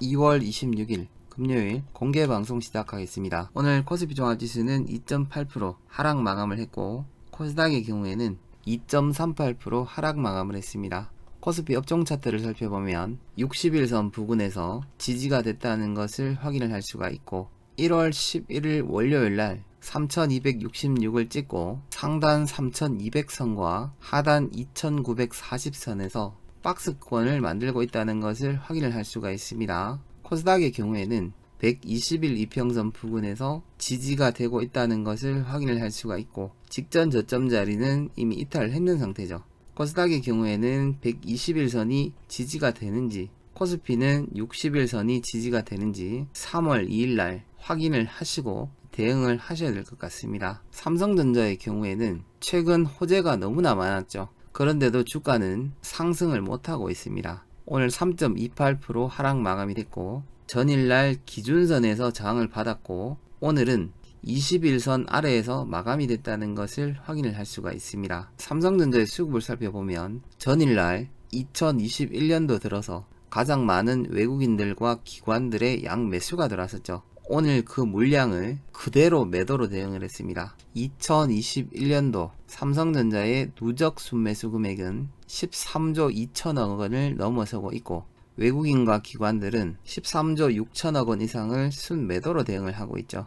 2월 26일 금요일 공개 방송 시작하겠습니다. 오늘 코스피 종합지수는 2.8% 하락 마감을 했고 코스닥의 경우에는 2.38% 하락 마감을 했습니다. 코스피 업종 차트를 살펴보면 60일선 부근에서 지지가 됐다는 것을 확인을 할 수가 있고 1월 11일 월요일날 3266을 찍고 상단 3200선과 하단 2940선에서 박스권을 만들고 있다는 것을 확인을 할 수가 있습니다. 코스닥의 경우에는 120일 이평선 부근에서 지지가 되고 있다는 것을 확인을 할 수가 있고 직전 저점 자리는 이미 이탈을 했는 상태죠. 코스닥의 경우에는 120일선이 지지가 되는지 코스피는 60일선이 지지가 되는지 3월 2일날 확인을 하시고 대응을 하셔야 될 것 같습니다. 삼성전자의 경우에는 최근 호재가 너무나 많았죠. 그런데도 주가는 상승을 못하고 있습니다. 오늘 3.28% 하락 마감이 됐고 전일날 기준선에서 저항을 받았고 오늘은 21선 아래에서 마감이 됐다는 것을 확인을 할 수가 있습니다. 삼성전자의 수급을 살펴보면 전일날 2021년도 들어서 가장 많은 외국인들과 기관들의 양매수가 들어왔었죠. 오늘 그 물량을 그대로 매도로 대응을 했습니다. 2021년도 삼성전자의 누적 순매수 금액은 13조 2천억 원을 넘어서고 있고 외국인과 기관들은 13조 6천억 원 이상을 순매도로 대응을 하고 있죠.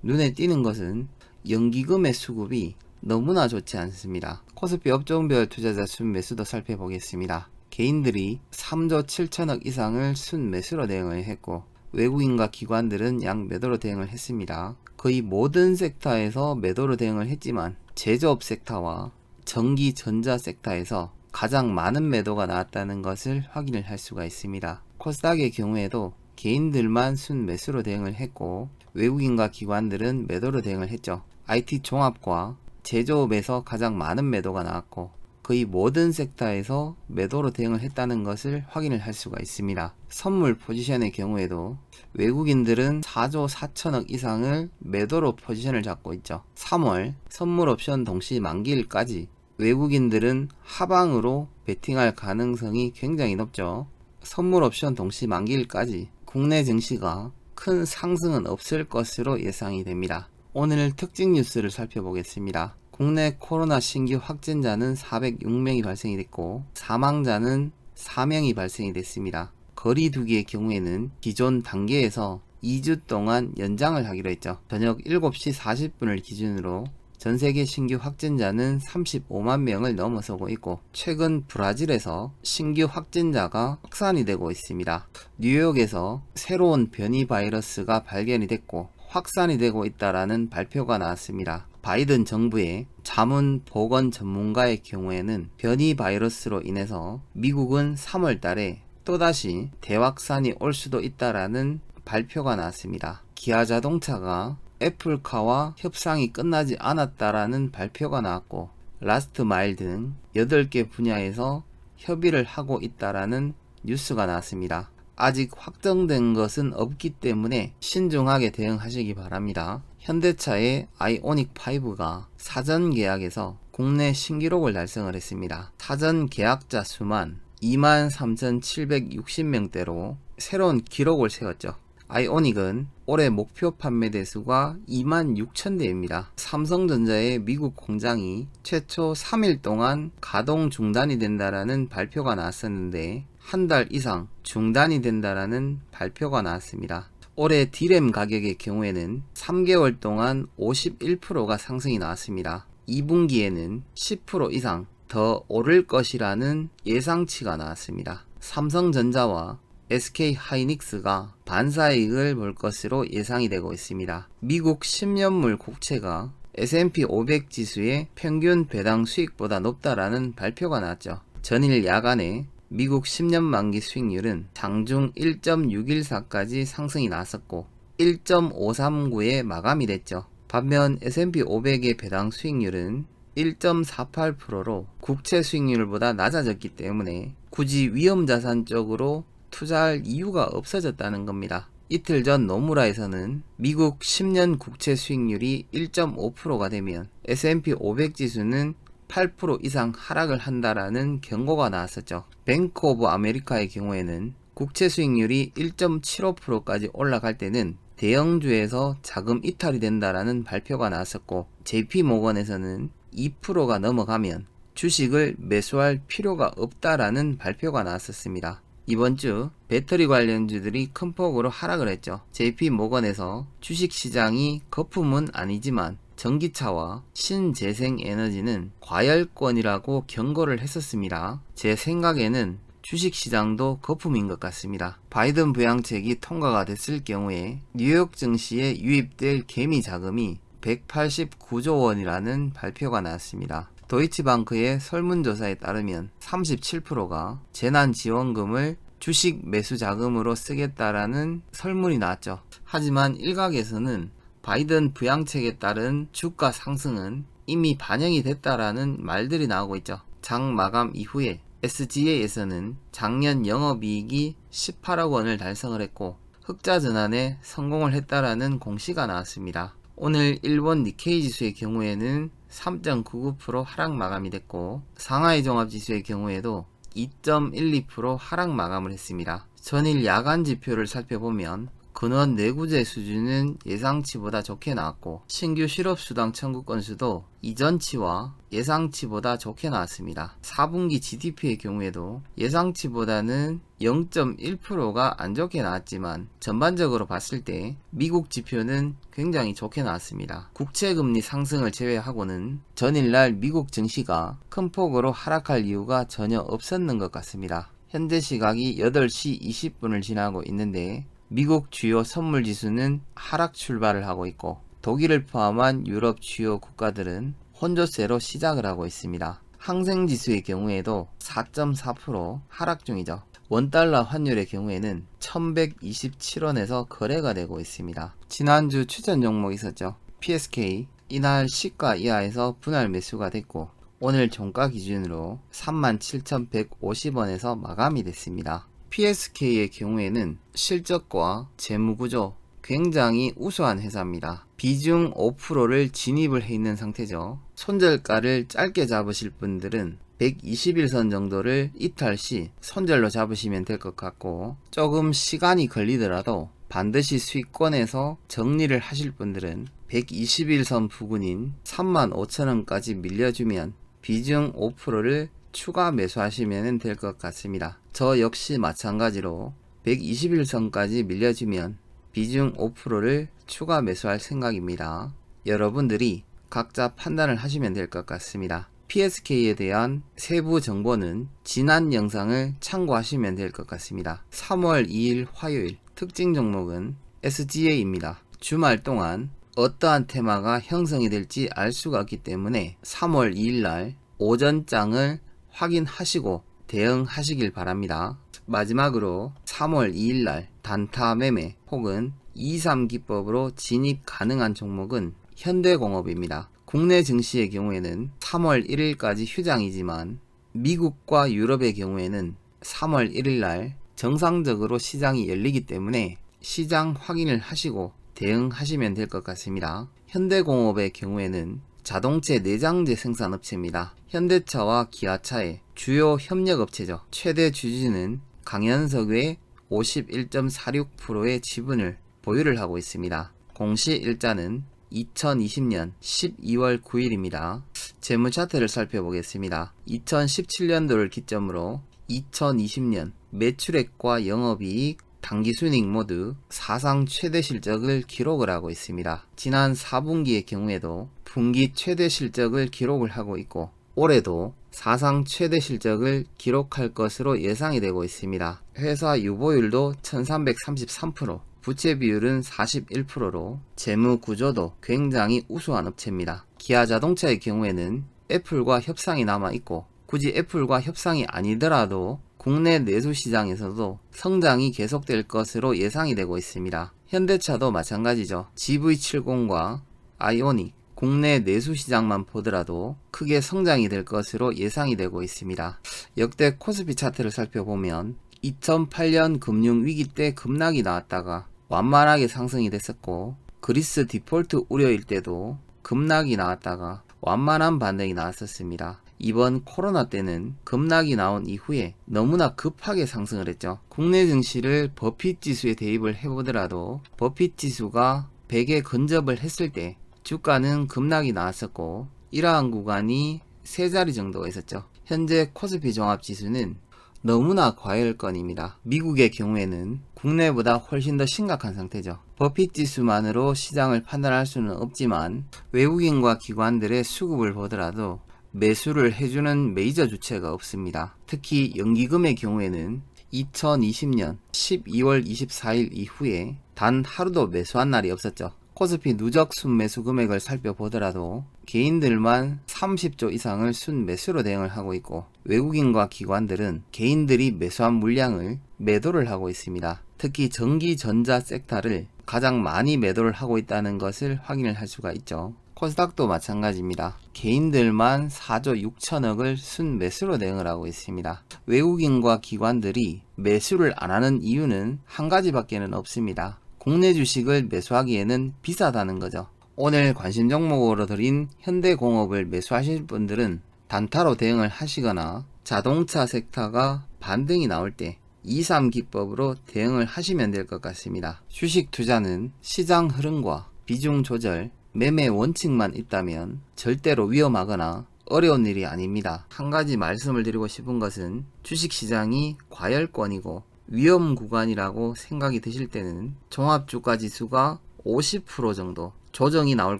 눈에 띄는 것은 연기금의 수급이 너무나 좋지 않습니다. 코스피 업종별 투자자 순매수도 살펴보겠습니다. 개인들이 3조 7천억 이상을 순매수로 대응을 했고 외국인과 기관들은 양 매도로 대응을 했습니다. 거의 모든 섹터에서 매도로 대응을 했지만 제조업 섹터와 전기 전자 섹터에서 가장 많은 매도가 나왔다는 것을 확인을 할 수가 있습니다. 코스닥의 경우에도 개인들만 순매수로 대응을 했고 외국인과 기관들은 매도로 대응을 했죠. IT 종합과 제조업에서 가장 많은 매도가 나왔고 거의 모든 섹터에서 매도로 대응을 했다는 것을 확인을 할 수가 있습니다. 선물 포지션의 경우에도 외국인들은 4조 4천억 이상을 매도로 포지션을 잡고 있죠. 3월 선물 옵션 동시 만기일까지 외국인들은 하방으로 베팅할 가능성이 굉장히 높죠. 선물 옵션 동시 만기일까지 국내 증시가 큰 상승은 없을 것으로 예상이 됩니다. 오늘 특징 뉴스를 살펴보겠습니다. 국내 코로나 신규 확진자는 406명이 발생이 됐고 사망자는 4명이 발생이 됐습니다. 거리두기의 경우에는 기존 단계에서 2주 동안 연장을 하기로 했죠. 저녁 7시 40분을 기준으로 전세계 신규 확진자는 35만 명을 넘어서고 있고 최근 브라질에서 신규 확진자가 확산이 되고 있습니다. 뉴욕에서 새로운 변이 바이러스가 발견이 됐고 확산이 되고 있다라는 발표가 나왔습니다. 바이든 정부의 자문보건 전문가의 경우에는 변이 바이러스로 인해서 미국은 3월 달에 또다시 대확산이 올 수도 있다라는 발표가 나왔습니다. 기아자동차가 애플카와 협상이 끝나지 않았다라는 발표가 나왔고 라스트 마일 등 8개 분야에서 협의를 하고 있다라는 뉴스가 나왔습니다. 아직 확정된 것은 없기 때문에 신중하게 대응하시기 바랍니다. 현대차의 아이오닉 5가 사전 계약에서 국내 신기록을 달성을 했습니다. 사전 계약자 수만 23,760명대로 새로운 기록을 세웠죠. 아이오닉은 올해 목표 판매 대수가 26,000대입니다. 삼성전자의 미국 공장이 최초 3일 동안 가동 중단이 된다라는 발표가 나왔었는데 한 달 이상 중단이 된다라는 발표가 나왔습니다. 올해 D램 가격의 경우에는 3개월 동안 51%가 상승이 나왔습니다. 2분기에는 10% 이상 더 오를 것이라는 예상치가 나왔습니다. 삼성전자와 SK 하이닉스가 반사이익을 볼 것으로 예상이 되고 있습니다. 미국 10년물 국채가 S&P 500 지수의 평균 배당 수익보다 높다라는 발표가 나왔죠. 전일 야간에 미국 10년 만기 수익률은 장중 1.614까지 상승이 나왔었고 1.539에 마감이 됐죠. 반면 S&P 500의 배당 수익률은 1.48%로 국채 수익률보다 낮아졌기 때문에 굳이 위험자산 쪽으로 투자할 이유가 없어졌다는 겁니다. 이틀 전 노무라에서는 미국 10년 국채 수익률이 1.5%가 되면 S&P 500 지수는 8% 이상 하락을 한다라는 경고가 나왔었죠. 뱅크 오브 아메리카의 경우에는 국채 수익률이 1.75%까지 올라갈 때는 대형주에서 자금 이탈이 된다라는 발표가 나왔었고, JP모건에서는 2%가 넘어가면 주식을 매수할 필요가 없다라는 발표가 나왔었습니다. 이번 주 배터리 관련주들이 큰 폭으로 하락을 했죠. JP모건에서 주식시장이 거품은 아니지만 전기차와 신재생에너지는 과열권이라고 경고를 했었습니다. 제 생각에는 주식시장도 거품인 것 같습니다. 바이든 부양책이 통과가 됐을 경우에 뉴욕 증시에 유입될 개미 자금이 189조 원이라는 발표가 나왔습니다. 도이치방크의 설문조사에 따르면 37%가 재난지원금을 주식 매수 자금으로 쓰겠다라는 설문이 나왔죠. 하지만 일각에서는 바이든 부양책에 따른 주가 상승은 이미 반영이 됐다라는 말들이 나오고 있죠. 장 마감 이후에 SGA에서는 작년 영업이익이 18억 원을 달성을 했고 흑자 전환에 성공을 했다라는 공시가 나왔습니다. 오늘 일본 니케이 지수의 경우에는 3.99% 하락 마감이 됐고 상하이 종합지수의 경우에도 2.12% 하락 마감을 했습니다. 전일 야간 지표를 살펴보면 근원 내구재 수준은 예상치보다 좋게 나왔고 신규 실업수당 청구 건수도 이전치와 예상치보다 좋게 나왔습니다. 4분기 GDP의 경우에도 예상치보다는 0.1%가 안 좋게 나왔지만 전반적으로 봤을 때 미국 지표는 굉장히 좋게 나왔습니다. 국채금리 상승을 제외하고는 전일날 미국 증시가 큰 폭으로 하락할 이유가 전혀 없었는 것 같습니다. 현재 시각이 8시 20분을 지나고 있는데 미국 주요 선물 지수는 하락 출발을 하고 있고 독일을 포함한 유럽 주요 국가들은 혼조세로 시작을 하고 있습니다. 항생 지수의 경우에도 4.4% 하락 중이죠. 원달러 환율의 경우에는 1127원에서 거래가 되고 있습니다. 지난주 추천 종목 있었죠. PSK 이날 시가 이하에서 분할 매수가 됐고 오늘 종가 기준으로 37,150원에서 마감이 됐습니다. PSK의 경우에는 실적과 재무구조 굉장히 우수한 회사입니다. 비중 5%를 진입을 해 있는 상태죠. 손절가를 짧게 잡으실 분들은 121선 정도를 이탈 시 손절로 잡으시면 될 것 같고 조금 시간이 걸리더라도 반드시 수익권에서 정리를 하실 분들은 121선 부근인 35,000원까지 밀려주면 비중 5%를 추가 매수하시면 될 것 같습니다. 저 역시 마찬가지로 121선까지 밀려주면 비중 5%를 추가 매수할 생각입니다. 여러분들이 각자 판단을 하시면 될 것 같습니다. PSK에 대한 세부 정보는 지난 영상을 참고하시면 될 것 같습니다. 3월 2일 화요일 특징 종목은 SGA입니다. 주말 동안 어떠한 테마가 형성이 될지 알 수가 없기 때문에 3월 2일 날 오전장을 확인하시고 대응하시길 바랍니다. 마지막으로 3월 2일 날 단타 매매 혹은 2-3기법으로 진입 가능한 종목은 현대공업입니다. 국내 증시의 경우에는 3월 1일까지 휴장이지만 미국과 유럽의 경우에는 3월 1일 날 정상적으로 시장이 열리기 때문에 시장 확인을 하시고 대응하시면 될 것 같습니다. 현대공업의 경우에는 자동차 내장재 생산업체입니다. 현대차와 기아차의 주요 협력업체죠. 최대 주주는 강연석의 51.46%의 지분을 보유를 하고 있습니다. 공시 일자는 2020년 12월 9일입니다. 재무 차트를 살펴보겠습니다. 2017년도를 기점으로 2020년 매출액과 영업이익, 당기순이익 모두 사상 최대 실적을 기록을 하고 있습니다. 지난 4분기의 경우에도 분기 최대 실적을 기록을 하고 있고 올해도 사상 최대 실적을 기록할 것으로 예상이 되고 있습니다. 회사 유보율도 1333%, 부채 비율은 41%로 재무 구조도 굉장히 우수한 업체입니다. 기아자동차의 경우에는 애플과 협상이 남아있고 굳이 애플과 협상이 아니더라도 국내 내수 시장에서도 성장이 계속될 것으로 예상이 되고 있습니다. 현대차도 마찬가지죠. GV70과 아이오닉, 국내 내수 시장만 보더라도 크게 성장이 될 것으로 예상이 되고 있습니다. 역대 코스피 차트를 살펴보면 2008년 금융위기 때 급락이 나왔다가 완만하게 상승이 됐었고 그리스 디폴트 우려일 때도 급락이 나왔다가 완만한 반등이 나왔었습니다. 이번 코로나 때는 급락이 나온 이후에 너무나 급하게 상승을 했죠. 국내 증시를 버핏 지수에 대입을 해보더라도 버핏 지수가 100에 근접을 했을 때 주가는 급락이 나왔었고 이러한 구간이 3자리 정도가 있었죠. 현재 코스피 종합지수는 너무나 과열권입니다. 미국의 경우에는 국내보다 훨씬 더 심각한 상태죠. 버핏 지수만으로 시장을 판단할 수는 없지만 외국인과 기관들의 수급을 보더라도 매수를 해주는 메이저 주체가 없습니다. 특히 연기금의 경우에는 2020년 12월 24일 이후에 단 하루도 매수한 날이 없었죠. 코스피 누적 순매수 금액을 살펴보더라도 개인들만 30조 이상을 순매수로 대응을 하고 있고 외국인과 기관들은 개인들이 매수한 물량을 매도를 하고 있습니다. 특히 전기 전자 섹터를 가장 많이 매도를 하고 있다는 것을 확인을 할 수가 있죠. 코스닥도 마찬가지입니다. 개인들만 4조 6천억을 순매수로 대응을 하고 있습니다. 외국인과 기관들이 매수를 안 하는 이유는 한 가지밖에는 없습니다. 국내 주식을 매수하기에는 비싸다는 거죠. 오늘 관심 종목으로 드린 현대공업을 매수하실 분들은 단타로 대응을 하시거나 자동차 섹터가 반등이 나올 때 2-3 기법으로 대응을 하시면 될 것 같습니다. 주식 투자는 시장 흐름과 비중 조절, 매매 원칙만 있다면 절대로 위험하거나 어려운 일이 아닙니다. 한 가지 말씀을 드리고 싶은 것은 주식시장이 과열권이고 위험 구간이라고 생각이 드실 때는 종합주가지수가 50% 정도 조정이 나올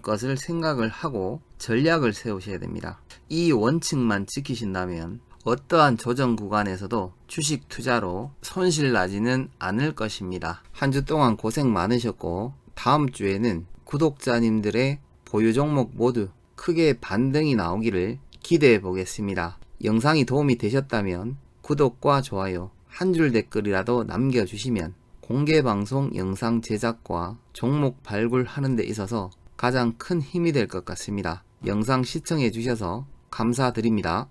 것을 생각을 하고 전략을 세우셔야 됩니다. 이 원칙만 지키신다면 어떠한 조정 구간에서도 주식 투자로 손실 나지는 않을 것입니다. 한 주 동안 고생 많으셨고 다음 주에는 구독자님들의 보유 종목 모두 크게 반등이 나오기를 기대해 보겠습니다. 영상이 도움이 되셨다면 구독과 좋아요, 한 줄 댓글이라도 남겨주시면 공개방송 영상 제작과 종목 발굴하는 데 있어서 가장 큰 힘이 될 것 같습니다. 영상 시청해 주셔서 감사드립니다.